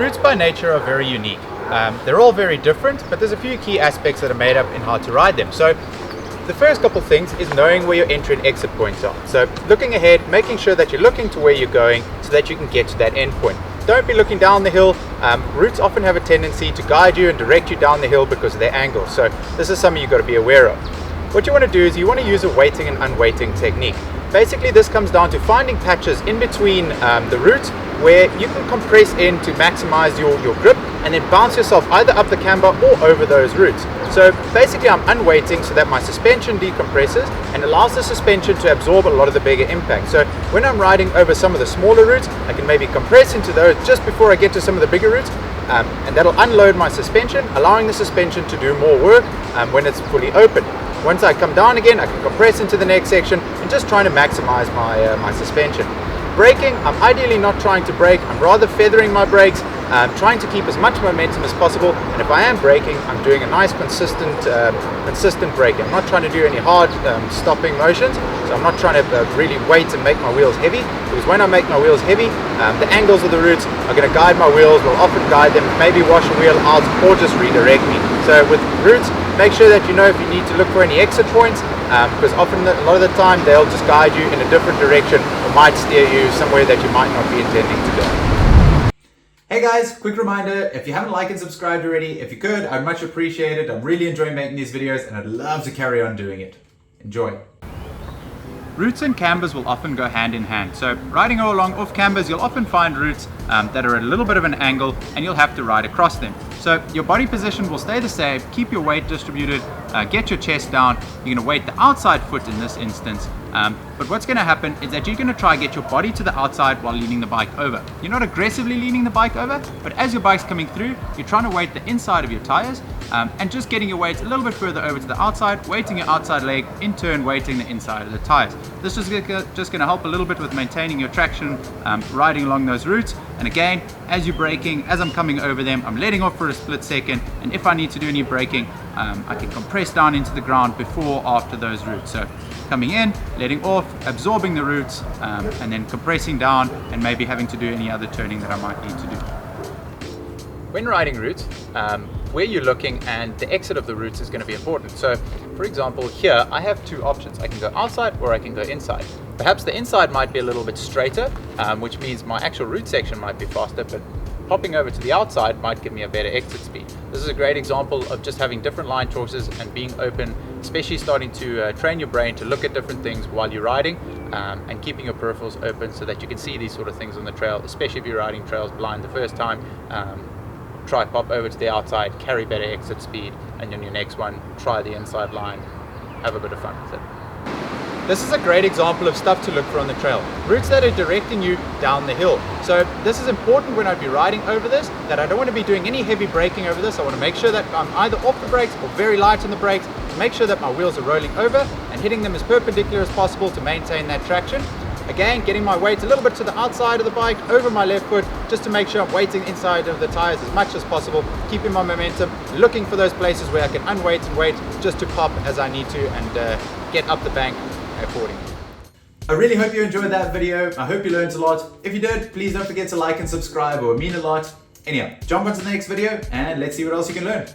Roots by nature are very unique. They're all very different, but there's a few key aspects that are made up in how to ride them. So the first couple things is knowing where your entry and exit points are. So looking ahead, making sure that you're looking to where you're going so that you can get to that end point. Don't be looking down the hill. Roots often have a tendency to guide you and direct you down the hill because of their angle. So this is something you've got to be aware of. What you want to do is you want to use a weighting and unweighting technique. Basically, this comes down to finding patches in between the roots where you can compress in to maximize your grip and then bounce yourself either up the camber or over those roots. So basically I'm unweighting so that my suspension decompresses and allows the suspension to absorb a lot of the bigger impact. So when I'm riding over some of the smaller roots, I can maybe compress into those just before I get to some of the bigger roots, and that'll unload my suspension, allowing the suspension to do more work when it's fully open. Once I come down again, I can compress into the next section and just trying to maximize my suspension. Braking, I'm ideally not trying to brake, I'm rather feathering my brakes, trying to keep as much momentum as possible, and if I am braking, I'm doing a nice consistent braking. I'm not trying to do any hard stopping motions, so I'm not trying to really weight and make my wheels heavy, because when I make my wheels heavy, the angles of the roots are going to guide my wheels, will often guide them, maybe wash a wheel out or just redirect me. So with roots, make sure that you know if you need to look for any exit points, because often a lot of the time they'll just guide you in a different direction or might steer you somewhere that you might not be intending to go. Hey guys, quick reminder, if you haven't liked and subscribed already, if you could, I'd much appreciate it. I'm really enjoying making these videos and I'd love to carry on doing it. Enjoy. Roots and cambers will often go hand in hand. So riding along off cambers, you'll often find roots that are at a little bit of an angle and you'll have to ride across them. So your body position will stay the same, keep your weight distributed, get your chest down. You're gonna weight the outside foot in this instance. But what's gonna happen is that you're gonna try get your body to the outside while leaning the bike over. You're not aggressively leaning the bike over, but as your bike's coming through, you're trying to weight the inside of your tires and just getting your weight a little bit further over to the outside, weighting your outside leg, in turn weighting the inside of the tires. This is just gonna help a little bit with maintaining your traction, riding along those routes. And again, as you're braking, as I'm coming over them, I'm letting off for a split second, and if I need to do any braking, I can compress down into the ground before or after those roots. So coming in, letting off, absorbing the roots, and then compressing down and maybe having to do any other turning that I might need to do. When riding roots, where you're looking and the exit of the roots is going to be important. So for example, here I have two options. I can go outside or I can go inside. Perhaps the inside might be a little bit straighter, which means my actual root section might be faster, but popping over to the outside might give me a better exit speed. This is a great example of just having different line choices and being open, especially starting to train your brain to look at different things while you're riding, and keeping your peripherals open so that you can see these sort of things on the trail, especially if you're riding trails blind the first time. Try pop over to the outside, carry better exit speed, and then your next one, try the inside line, have a bit of fun with it. This is a great example of stuff to look for on the trail. Roots that are directing you down the hill. So this is important when I'd be riding over this, that I don't want to be doing any heavy braking over this. I want to make sure that I'm either off the brakes or very light on the brakes to make sure that my wheels are rolling over and hitting them as perpendicular as possible to maintain that traction. Again, getting my weight a little bit to the outside of the bike, over my left foot, just to make sure I'm weighting inside of the tires as much as possible, keeping my momentum, looking for those places where I can unweight and weight just to pop as I need to and get up the bank accordingly. I really hope you enjoyed that video. I hope you learned a lot. If you did, please don't forget to like and subscribe, it would mean a lot. Anyhow, jump on to the next video and let's see what else you can learn.